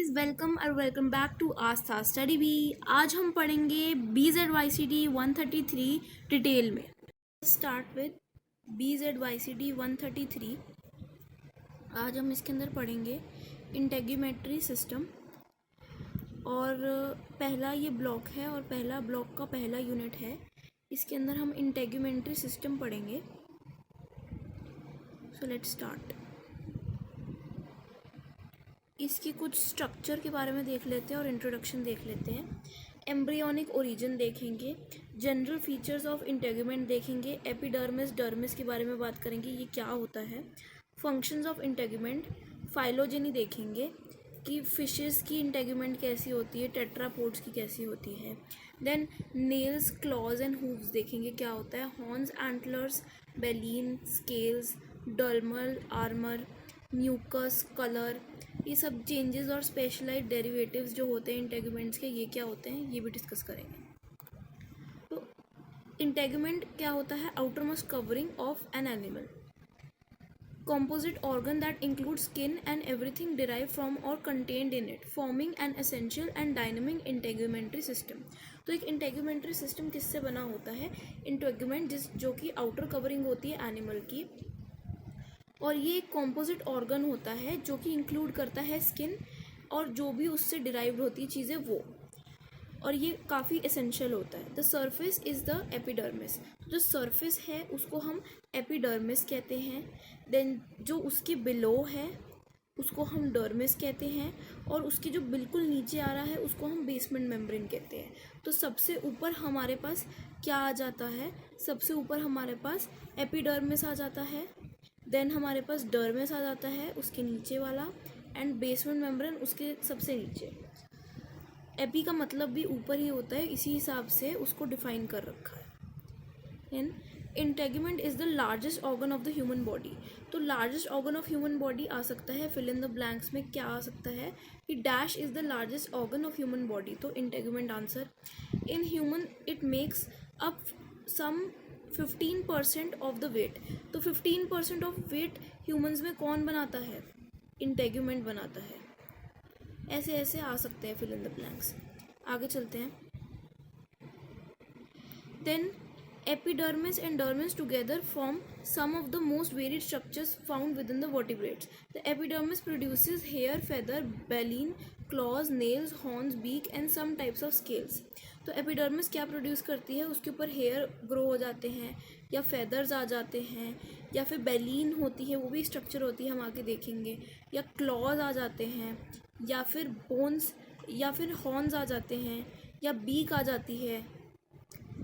Guys, welcome back to Aastha study B. आज हम पढ़ेंगे BZYCD 133 डिटेल में। Start with BZYCD 133। आज हम इसके अंदर पढ़ेंगे इंटेग्यूमेट्री सिस्टम और पहला ये ब्लॉक है और पहला ब्लॉक का पहला यूनिट है। इसके अंदर हम इंटेग्यूमेट्री सिस्टम पढ़ेंगे। So let's start. इसकी कुछ स्ट्रक्चर के बारे में देख लेते हैं और इंट्रोडक्शन देख लेते हैं। एम्ब्रियोनिक ओरिजिन देखेंगे, जनरल फीचर्स ऑफ इंटेग्यूमेंट देखेंगे, एपिडर्मिस डर्मिस के बारे में बात करेंगे, ये क्या होता है, फंक्शंस ऑफ इंटेग्यूमेंट, फाइलोजेनी देखेंगे कि फिशेस की इंटेग्यूमेंट कैसी होती है, टेट्रापोड्स की कैसी होती है। Then nails, claws and hooves देखेंगे क्या होता है, horns, antlers, baleen, scales, dermal armour, mucus, colour, ये सब चेंजेस और स्पेशलाइज्ड डेरिवेटिव्स जो होते हैं इंटेग्यूमेंट्स के, ये क्या होते हैं ये भी डिस्कस करेंगे। तो इंटेग्यूमेंट क्या होता है, outer most covering of an animal, composite organ that includes skin and everything derived from or contained in it, forming an essential and dynamic integumentary system। तो एक integumentary system किससे बना होता है, इंटेग्यूमेंट जो कि आउटर कवरिंग होती है एनिमल की, और ये एक कॉम्पोजिट ऑर्गन होता है जो कि इंक्लूड करता है स्किन और जो भी उससे डिराइव्ड होती है चीज़ें वो, और ये काफ़ी एसेंशियल होता है। The surface is the epidermis, जो सरफेस है उसको हम एपिडर्मिस कहते हैं। देन जो उसके बिलो है उसको हम डर्मिस कहते हैं, और उसके जो बिल्कुल नीचे आ रहा है उसको हम बेसमेंट मेम्ब्रेन कहते हैं। तो सबसे ऊपर हमारे पास क्या आ जाता है, सबसे ऊपर हमारे पास एपिडर्मिस आ जाता है, देन हमारे पास डर्मिस आ जाता है उसके नीचे वाला, एंड बेसमेंट मेम्ब्रेन उसके सबसे नीचे। एपी का मतलब भी ऊपर ही होता है, इसी हिसाब से उसको डिफाइन कर रखा है। And integument is the largest organ of the human body. तो largest organ of human body आ सकता है, फिल इन द ब्लैंक्स में क्या आ सकता है कि dash is the largest organ of human body. तो integument answer. In human it makes up some 15% of the weight. तो 15% ऑफ वेट ह्यूमंस में कौन बनाता है, इंटेग्यूमेंट बनाता है। ऐसे ऐसे आ सकते हैं फिल इन द ब्लैंक्स। आगे चलते हैं। Then epidermis and dermis together form some of the most varied structures found within the vertebrates. The epidermis produces hair, feather, baleen, claws, nails, horns, beak and some types of scales. तो epidermis क्या produce करती है, उसके ऊपर hair grow हो जाते हैं या फेदर्स आ जाते हैं, या फिर बेलीन होती है, वो भी स्ट्रक्चर होती है, हम आगे देखेंगे, या क्लॉज आ जाते हैं, या फिर बोन्स, या फिर हॉर्न्स आ जाते हैं, या बीक आ जाती है,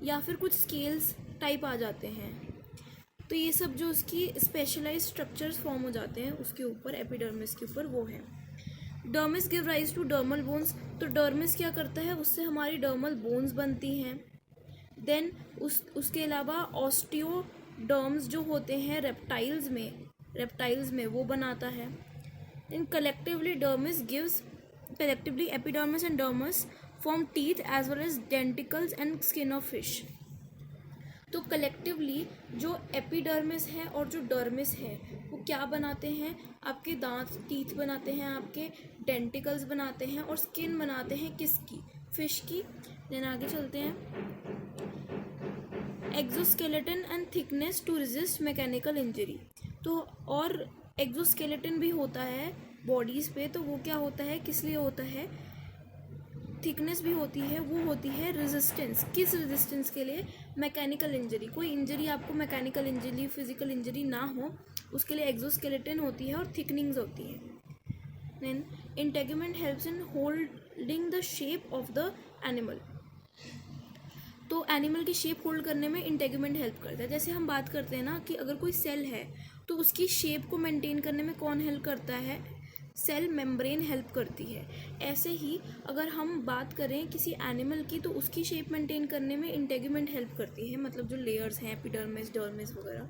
या फिर कुछ स्केल्स टाइप आ जाते हैं। तो ये सब जो उसकी स्पेशलाइज्ड स्ट्रक्चर्स फॉर्म हो जाते हैं उसके ऊपर, एपिडर्मिस के ऊपर, वो है। Dermis give rise to dermal bones. तो डर्मिस क्या करता है, उससे हमारी डर्मल बोन्स बनती हैं। देन उसके अलावा ऑस्टियोडर्म्स जो होते हैं रेप्टाइल्स में वो बनाता है। Then collectively epidermis and dermis form teeth as well as denticles and skin of fish. तो कलेक्टिवली जो एपिडर्मिस है और जो डर्मिस है वो क्या बनाते हैं, आपके दांत, टीथ बनाते हैं, आपके डेंटिकल्स बनाते हैं, और स्किन बनाते हैं किसकी, फिश की। देन आगे चलते हैं। Exoskeleton and thickness to resist mechanical injury. तो और एक्सोस्केलेटन भी होता है बॉडीज़ पे, तो वो क्या होता है, किस लिए होता है, थिकनेस भी होती है, वो होती है रेजिस्टेंस। किस रेजिस्टेंस के लिए, मैकेनिकल इंजरी। कोई इंजरी आपको, मैकेनिकल इंजरी, फिजिकल इंजरी ना हो, उसके लिए एक्सोस्केलेटन होती है और थिकनिंग्स होती है। Then integument helps in holding the shape of the animal. तो एनिमल की शेप होल्ड करने में इंटेग्यूमेंट हेल्प करता है। जैसे हम बात करते हैं ना कि अगर कोई सेल है तो उसकी शेप को मेंटेन करने में कौन हेल्प करता है, सेल मेम्ब्रेन हेल्प करती है। ऐसे ही अगर हम बात करें किसी एनिमल की तो उसकी शेप मेंटेन करने में इंटेग्यूमेंट हेल्प करती है, मतलब जो लेयर्स हैं एपिडर्मिस, डर्मिस वगैरह।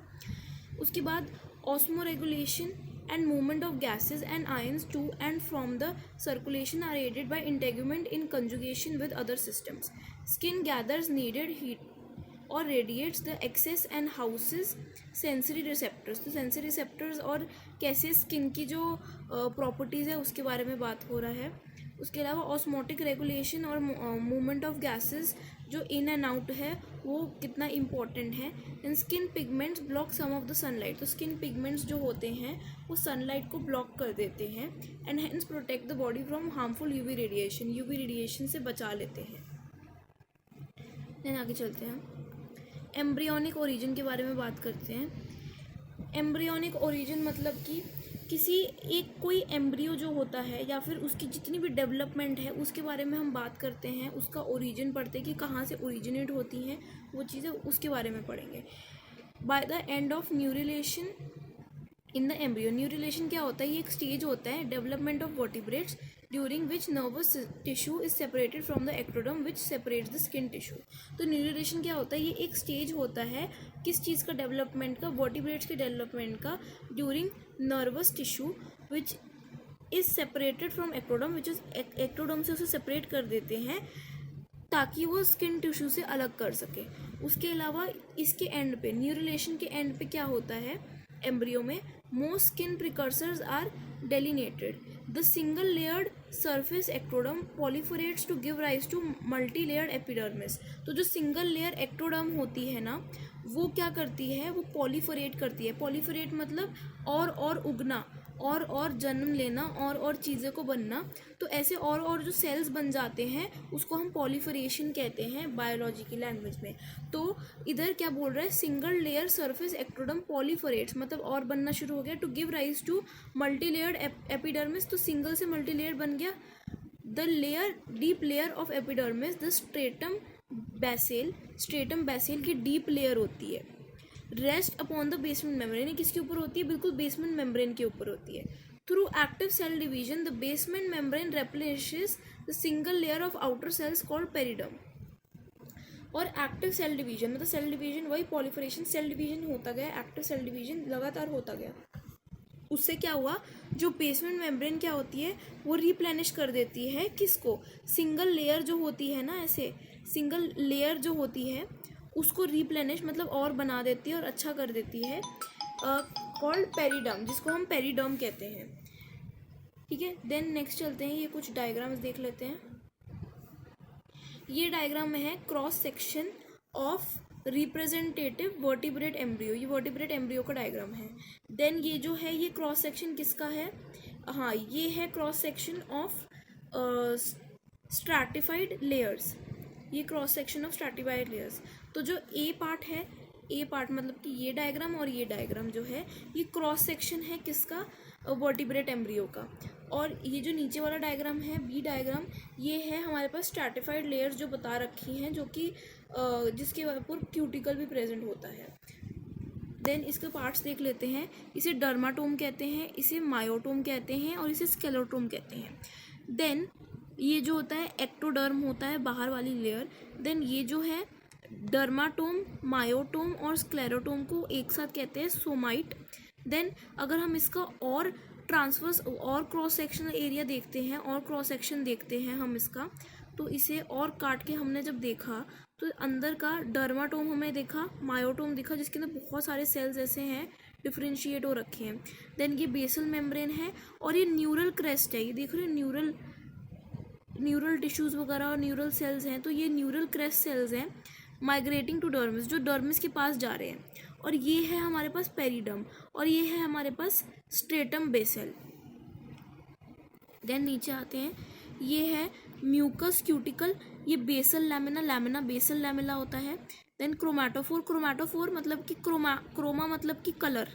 उसके बाद osmo regulation and movement of gases and ions to and from the circulation are aided by integument in conjugation with other systems. Skin gathers needed heat और radiates the excess and houses sensory receptors. तो sensory receptors और कैसे skin की जो properties है उसके बारे में बात हो रहा है। उसके अलावा ऑस्मोटिक रेगुलेशन और मूवमेंट ऑफ गैसेस जो इन एंड आउट है वो कितना इम्पोर्टेंट है। And skin pigments block some of the sunlight. तो स्किन पिगमेंट्स जो होते हैं वो सनलाइट को ब्लॉक कर देते हैं and hence protect the body from harmful UV radiation. UV radiation से बचा लेते हैं। देन आगे चलते हैं, एम्ब्रियोनिक ओरिजिन के बारे में बात करते हैं। एम्ब्रियोनिक ओरिजिन मतलब कि किसी एक कोई एम्ब्रियो जो होता है या फिर उसकी जितनी भी डेवलपमेंट है उसके बारे में हम बात करते हैं, उसका ओरिजिन पढ़ते हैं कि कहाँ से ओरिजिनेट होती हैं वो चीज़ें, उसके बारे में पढ़ेंगे। By the end of neurulation in the embryo. Neurulation क्या होता है? ये एक स्टेज होता है development of vertebrates during which nervous tissue is separated from the ectoderm which separates the skin tissue. तो न्यूरिलेशन क्या होता है? ये एक स्टेज होता है किस चीज़ का डेवलपमेंट का? वर्टिब्रेट्स के डेवलपमेंट का during nervous tissue which is separated from ectoderm, which is ectoderm से उसे सेपरेट कर देते हैं ताकि वो स्किन टिश्यू से अलग कर सके। उसके अलावा इसके एंड पे, न्यूरिलेशन के एंड पे क्या होता है एम्ब्रियो में? Most skin precursors are delineated. The single layered surface ectoderm proliferates to give rise to multi layered epidermis. तो जो सिंगल लेयर एक्टोडर्म होती है ना वो क्या करती है? वो पॉलीफोरेट करती है। पॉलीफोरेट मतलब और उगना, और जन्म लेना, और चीज़ें को बनना। तो ऐसे और जो सेल्स बन जाते हैं उसको हम पॉलीफोरेशन कहते हैं बायोलॉजी की लैंग्वेज में। तो इधर क्या बोल रहा है? Single layer surface ectoderm proliferates मतलब और बनना शुरू हो गया, to give rise to multi layered epidermis. तो सिंगल से मल्टी लेयर बन गया। The layer deep layer of epidermis the stratum basale. Stratum basale की डीप लेयर होती है। Rest upon the basement membrane. किसके ऊपर होती है? बिल्कुल बेसमेंट मेम्ब्रेन के ऊपर होती है। Through active cell division the basement membrane replaces the single layer of outer cells called periderm. और एक्टिव सेल डिवीजन मतलब सेल डिवीजन वही पॉलीफोरेशन, सेल डिवीजन होता गया, एक्टिव सेल डिवीजन लगातार होता गया। उससे क्या हुआ? जो बेसमेंट मेम्ब्रेन क्या होती है वो रिप्लेनिश कर देती है किसको? सिंगल लेयर जो होती है ना, ऐसे सिंगल लेयर जो होती है उसको रिप्लेनिश मतलब और बना देती है और अच्छा कर देती है, कॉल्ड पेरिडर्म, जिसको हम पेरिडर्म कहते हैं। ठीक है, देन नेक्स्ट चलते हैं, ये कुछ डायग्राम्स देख लेते हैं। ये डायग्राम में है cross section of representative vertebrate embryo. ये वर्टिब्रेट एम्ब्रियो का डायग्राम है। देन ये जो है ये क्रॉस सेक्शन किसका है? हाँ, ये है cross section of stratified layers. ये cross section of stratified layers. तो जो ए पार्ट है, ए पार्ट मतलब कि ये डायग्राम और ये डायग्राम जो है ये क्रॉस सेक्शन है किसका? वर्टिब्रेट एम्ब्रियो का। और ये जो नीचे वाला डायग्राम है बी डायग्राम, ये है हमारे पास स्ट्रैटिफाइड लेयर्स जो बता रखी हैं, जो कि जिसके ऊपर क्यूटिकल भी प्रेजेंट होता है। देन इसके पार्ट्स देख लेते हैं। इसे डर्माटोम कहते हैं, इसे मायोटोम कहते हैं और इसे स्केलेटोम कहते हैं। देन ये जो होता है एक्टोडर्म होता है बाहर वाली लेयर। देन ये जो है डर्माटोम, मायोटोम और स्क्लेरोटोम को एक साथ कहते हैं सोमाइट। देन अगर हम इसका और ट्रांसवर्स और क्रॉस सेक्शनल एरिया देखते हैं और क्रॉस सेक्शन देखते हैं हम इसका, तो इसे और काट के हमने जब देखा तो अंदर का डर्माटोम हमें देखा, मायोटोम दिखा जिसके अंदर बहुत सारे सेल्स ऐसे हैं डिफ्रेंशिएट हो रखे हैं। देन ये बेसल मेम्ब्रेन है और ये न्यूरल क्रेस्ट है। ये देख रहे हैं न्यूरल टिश्यूज़ वगैरह और न्यूरल सेल्स हैं। तो ये न्यूरल क्रेस्ट सेल्स हैं माइग्रेटिंग टू डर्मिस, जो डर्मिस के पास जा रहे हैं। और ये है हमारे पास पेरिडर्म और ये है हमारे पास स्ट्रेटम बेसल। देन नीचे आते हैं, ये है म्यूकस क्यूटिकल, ये basal lamina, lamina basal lamina होता है। देन क्रोमैटोफोर, क्रोमैटोफोर मतलब कि क्रोमा मतलब कि कलर,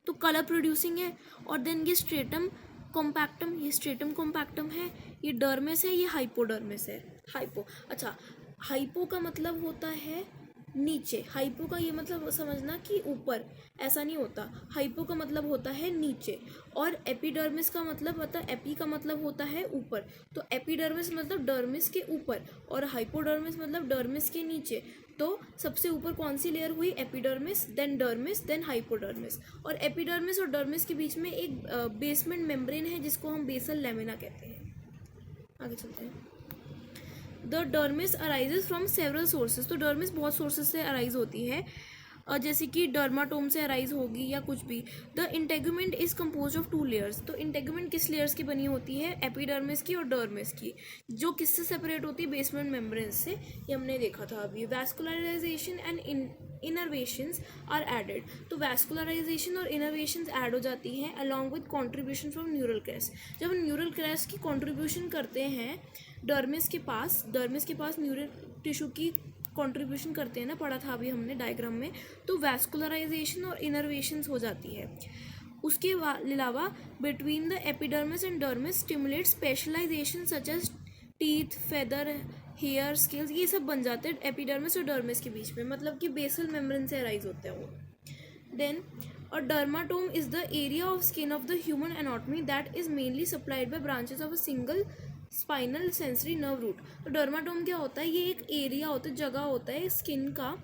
तो कलर प्रोड्यूसिंग है। और देन ये स्ट्रेटम कॉम्पैक्टम, ये स्ट्रेटम कॉम्पैक्टम है, ये डर्मिस है, ये हाइपोडर्मिस है। हाइपो, अच्छा हाइपो का मतलब होता है नीचे, हाइपो का ये मतलब समझना कि ऊपर, ऐसा नहीं होता। हाइपो का मतलब होता है नीचे और एपिडर्मिस का मतलब होता है, एपी का मतलब होता है ऊपर। तो एपिडर्मिस मतलब डर्मिस के ऊपर और हाइपोडर्मिस मतलब डर्मिस के नीचे। तो सबसे ऊपर कौन सी लेयर हुई? Epidermis, then dermis, then hypodermis. और एपिडर्मिस और डर्मिस के बीच में एक बेसमेंट मेम्ब्रेन है जिसको हम बेसल लैमिना कहते हैं। आगे चलते हैं। The dermis arises from several sources, तो डर्मिस बहुत सोर्सेज से अराइज होती है, जैसे कि डर्माटोम से अराइज होगी या कुछ भी। The integument is compose of 2 layers, तो इंटेगुमेंट किस लेयर्स की बनी होती है, एपिडर्मिस की और डर्मिस की, जो किससे सेपरेट होती है, बेसमेंट मेम्ब्रेन से, ये हमने देखा था अभी। वैस्कुलराइजेशन एंड इनर्वेशंस आर एडेड, तो वैस्कुलराइजेशन और इनर्वेशंस ऐड हो जाती हैं along with contribution from neural crest. जब हम न्यूरल क्रेस्ट की कंट्रीब्यूशन करते हैं डर्मिस के पास न्यूरल टिश्यू की कंट्रीब्यूशन करते हैं ना, पढ़ा था अभी हमने डायग्राम में, तो वैस्कुलराइजेशन और इनर्वेशंस हो जाती है। उसके अलावा between the epidermis and dermis stimulate specialization such as teeth, feather, hair, scales, ये सब बन जाते हैं एपिडर्मिस और डर्मिस के बीच में, मतलब कि बेसल मेम्ब्रेन से अराइज होते हैं वो। Then a dermatome is the area of skin of the human anatomy that is mainly supplied by branches of a single spinal sensory nerve root. तो डर्माटोम क्या होता है, ये एक एरिया होता है, जगह होता है स्किन का,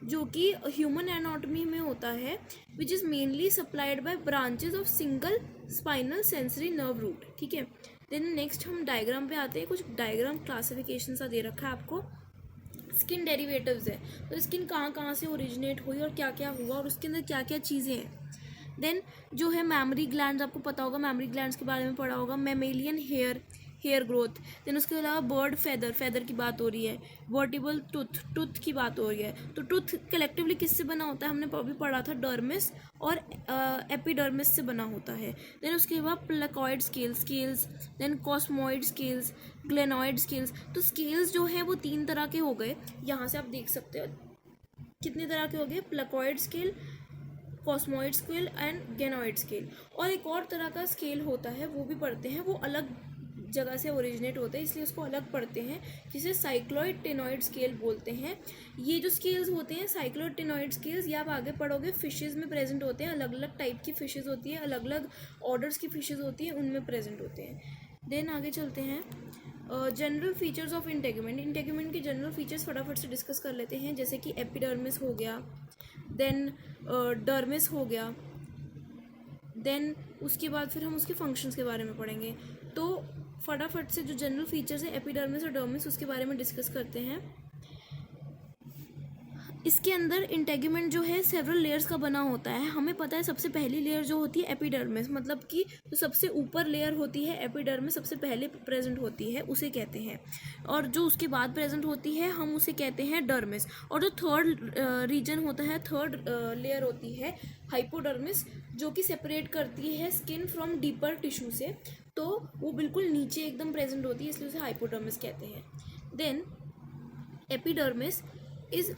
जो कि ह्यूमन एनाटॉमी में होता है, which is mainly supplied by branches of single spinal sensory nerve root. ठीक है, देन नेक्स्ट हम डायग्राम पे आते हैं। कुछ डायग्राम क्लासिफिकेशन सा दे रखा है आपको। स्किन डेरिवेटिव्स है, तो स्किन कहाँ कहाँ से ओरिजिनेट हुई और क्या क्या हुआ और उसके अंदर क्या क्या चीज़ें हैं। देन जो है मैमरी ग्लैंड्स, आपको पता होगा, मैमरी ग्लैंड्स के बारे में पढ़ा होगा। Mammalian hair growth. देन उसके अलावा बर्ड फेदर की बात हो रही है। वर्टिबल टूथ की बात हो रही है। तो टूथ कलेक्टिवली किससे बना होता है, हमने अभी पढ़ा था, डर्मिस और एपिडर्मिस से बना होता है। देन उसके बाद placoid scales, then cosmoid scales, ganoid scales. तो स्केल्स जो है वो 3 तरह के हो गए, यहाँ से आप देख सकते हो कितने तरह के हो गए, placoid scale, cosmoid scale and ganoid scale. और एक और तरह का स्केल होता है, वो भी पढ़ते हैं, वो अलग जगह से ओरिजिनेट होते हैं, इसलिए उसको अलग पढ़ते हैं, जिसे साइक्लॉइड टेनॉइड स्केल बोलते हैं। ये जो स्केल्स होते हैं साइक्लॉइड टेनॉइड स्केल्स, ये आप आगे पढ़ोगे, फिशेज में प्रेजेंट होते हैं, अलग अलग टाइप की फिशेज होती है, अलग अलग ऑर्डर्स की फिशेज होती हैं, उनमें प्रेजेंट होते हैं। देन आगे चलते हैं, जनरल फीचर्स ऑफ इंटेगुमेंट के जनरल फीचर्स फटाफट से डिस्कस कर लेते हैं, जैसे कि एपिडर्मिस हो गया, देन डर्मिस हो गया, देन उसके बाद फिर हम उसके फंक्शंस के बारे में पढ़ेंगे। तो फटाफट से जो जनरल फीचर्स है एपिडर्मिस और डर्मिस, उसके बारे में डिस्कस करते हैं। इसके अंदर इंटेगुमेंट जो है सेवरल लेयर्स का बना होता है। हमें पता है सबसे पहली लेयर जो होती है एपिडर्मिस, मतलब कि जो सबसे ऊपर लेयर होती है एपिडर्मिस, सबसे पहले प्रेजेंट होती है, उसे कहते हैं। और जो उसके बाद प्रेजेंट होती है हम उसे कहते हैं डर्मिस। और जो थर्ड रीजन होता है, थर्ड लेयर होती है हाइपोडर्मिस, जो कि सेपरेट करती है स्किन फ्रॉम डीपर टिश्यू से, तो वो बिल्कुल नीचे एकदम प्रेजेंट होती है, इसलिए उसे हाइपोडर्मिस कहते हैं। Then epidermis is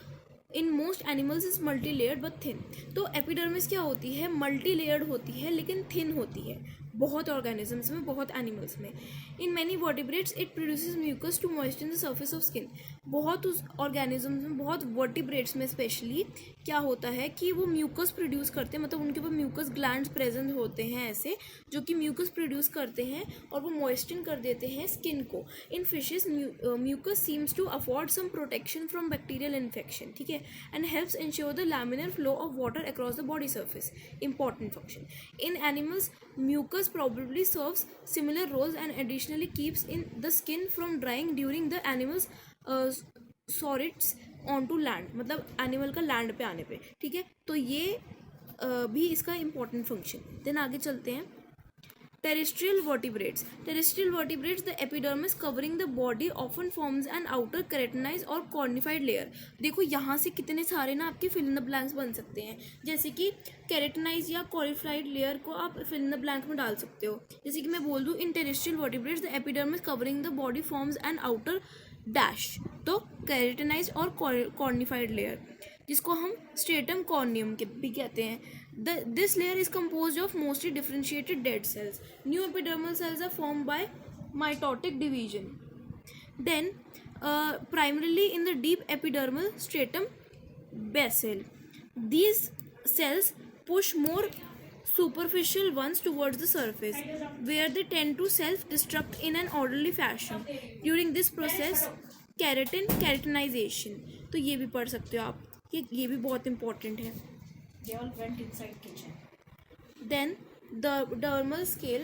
in most animals is multi layered but thin. तो एपिडर्मिस क्या होती है, मल्टी लेयर्ड होती है लेकिन थिन होती है, बहुत ऑर्गेनिजम्स में, बहुत एनिमल्स में। In many vertebrates it produces mucus to moisture the surface of skin. बहुत उस ऑर्गेनिजम्स में, बहुत वर्टिब्रेट्स में स्पेशली क्या होता है कि वो म्यूकस प्रोड्यूस करते हैं, मतलब उनके ऊपर म्यूकस ग्लैंड्स प्रेजेंट होते हैं ऐसे, जो कि म्यूकस प्रोड्यूस करते हैं और वो मॉइस्चर कर देते हैं स्किन को। In fishes mucus seems to afford some protection from bacterial infection, ठीक है, and helps ensure the laminar flow of water across the body surface, important function. In animals mucus probably serves similar roles and additionally keeps in the skin from drying during the animal's sorits onto land, मतलब animal का land पे आने पे, ठीक है। तो ये भी इसका इंपॉर्टेंट फंक्शन। देन आगे चलते हैं, terrestrial vertebrates. The epidermis covering the body often forms an outer keratinize और कॉर्निफाइड लेयर। देखो यहाँ से कितने सारे ना आपके फिल इन द ब्लैंक्स बन सकते हैं, जैसे कि केराटिनाइज या कॉर्निफाइड लेयर को आप फिल इन द ब्लैंक में डाल सकते हो। जैसे कि मैं बोल दूँ, in terrestrial vertebrates the epidermis covering the body forms an outer dash, तो केराटिनाइज और कॉर्निफाइड लेयर, जिसको हम स्ट्रेटम कॉर्नियम के भी कहते हैं। This layer is composed of mostly differentiated dead cells. New epidermal cells are formed by mitotic division. Then, primarily in the deep epidermal stratum basal, these cells push more superficial ones towards the surface, where they tend to self-destruct in an orderly fashion. During this process, keratinization. तो ये भी पढ़ सकते हो आप, ये भी बहुत important है। They all went inside kitchen. Then the dermal scale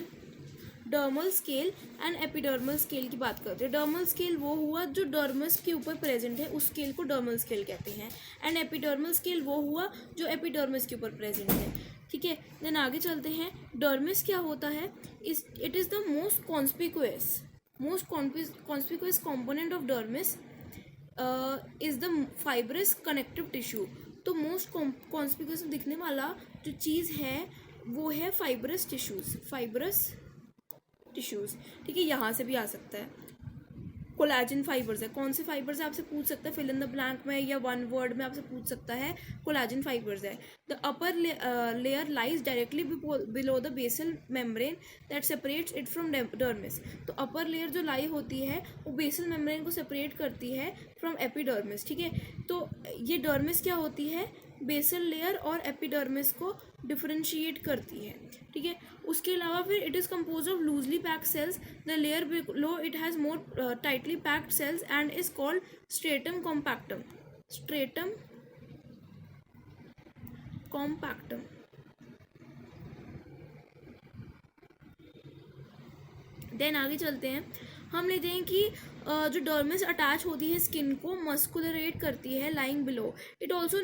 dermal scale and epidermal scale की बात करते हैं। डर्मल स्केल वो हुआ जो डर्मस के ऊपर प्रेजेंट है, उस स्केल को डर्मल स्केल कहते हैं। एंड एपिडर्मल स्केल वो हुआ जो एपिडर्मिस के ऊपर प्रेजेंट है, ठीक है। देन आगे चलते हैं। डर्मिस क्या होता है? It is the most conspicuous component of dermis is the fibrous connective tissue. तो मोस्ट कॉन्स्पिकुअस दिखने वाला जो चीज़ है वो है फाइब्रस टिश्यूज़, ठीक है। यहाँ से भी आ सकता है। कोलाजन फाइबर्स है, कौन से फाइबर्स है आपसे पूछ सकता है, फिल इन द ब्लैंक में या वन वर्ड में आपसे पूछ सकता है। कोलाजन फाइबर्स है। The upper layer lies directly below the basal membrane that separates it from dermis. तो अपर लेयर जो लाई होती है वो बेसल मेम्ब्रेन को सेपरेट करती है फ्रॉम एपिडर्मिस, ठीक है। तो ये डर्मिस क्या होती है? बेसल लेयर और एपिडर्मिस को डिफरेंशिएट करती है, ठीक है। उसके अलावा फिर it is compose of loosely packed cells. The layer below it has more tightly packed cells and is called stratum compactum. Then आगे चलते हैं। हम लेते हैं कि जो डर्मिस अटैच होती है स्किन को, मस्कुलरेट करती है lying below. It also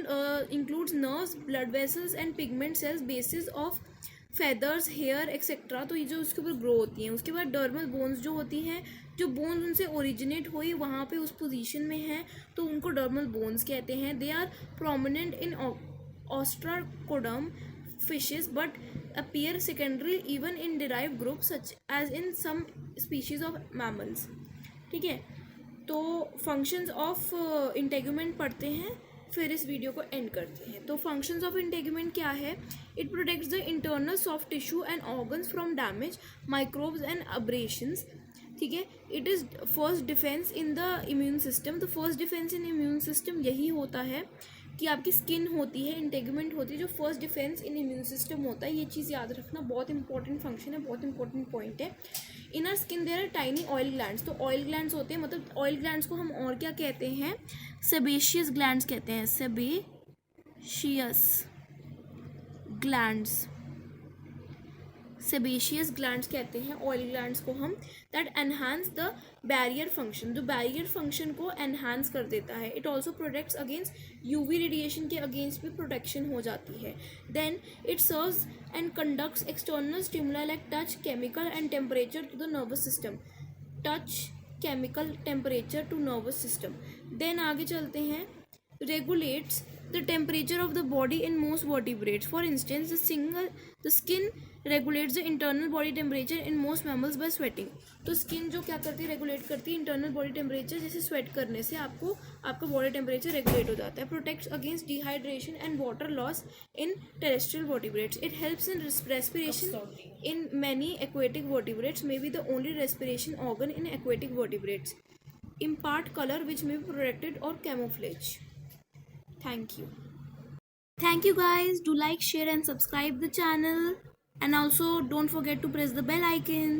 includes nerves, blood vessels and pigment cells, basis of feathers, hair etcetera. तो ये जो उसके ऊपर ग्रो होती हैं। उसके बाद डर्मल बोन्स जो होती हैं, जो बोन्स उनसे ओरिजिनेट हुई वहाँ पे उस पोजीशन में है तो उनको डर्मल बोन्स कहते हैं। They are prominent in ostracoderm fishes but appear secondary even in derived groups such as in some species of mammals, ठीक है। तो फंक्शंस ऑफ इंटेगुमेंट पढ़ते हैं, फिर इस वीडियो को एंड करते हैं। तो फंक्शंस ऑफ इंटेगुमेंट क्या है? It protects the internal soft tissue and organs from damage, microbes and abrasions, ठीक है। It is first defense in the immune system. तो first defense in immune system यही होता है कि आपकी स्किन होती है, इंटेगुमेंट होती है, जो first defense in immune system होता है। ये चीज़ याद रखना, बहुत इंपॉर्टेंट फंक्शन है, बहुत इंपॉर्टेंट पॉइंट है। Inner skin there are tiny oil glands. तो ऑयल ग्लैंड्स होते हैं, मतलब ऑयल ग्लैंड्स को हम और क्या कहते हैं? सेबेशियस ग्लैंड्स कहते हैं। सेबेशियस ग्लैंड्स कहते हैं ऑयल ग्लैंड्स को हम। That enhance the barrier function, जो बैरियर फंक्शन को एनहांस कर देता है। It also protects against UV radiation के अगेंस्ट भी प्रोटेक्शन हो जाती है। Then it serves and conducts external stimuli like touch, chemical and temperature to the nervous system. Then आगे चलते हैं। Regulates the temperature of the body in most vertebrates. For instance, the skin regulates the internal body temperature in most mammals by sweating. तो skin जो क्या करती है? Regulate करती है इंटरनल बॉडी टेम्परेचर। जैसे स्वेट करने से आपका बॉडी टेम्परेचर रेगुलेट हो जाता है। Protects against dehydration and water loss in terrestrial vertebrates. It helps in respiration in many aquatic vertebrates, may be the only respiration organ in aquatic vertebrates. Impart colour which may be protected और camouflage. Thank you guys. Do like, share and subscribe the channel, and also don't forget to press the bell icon.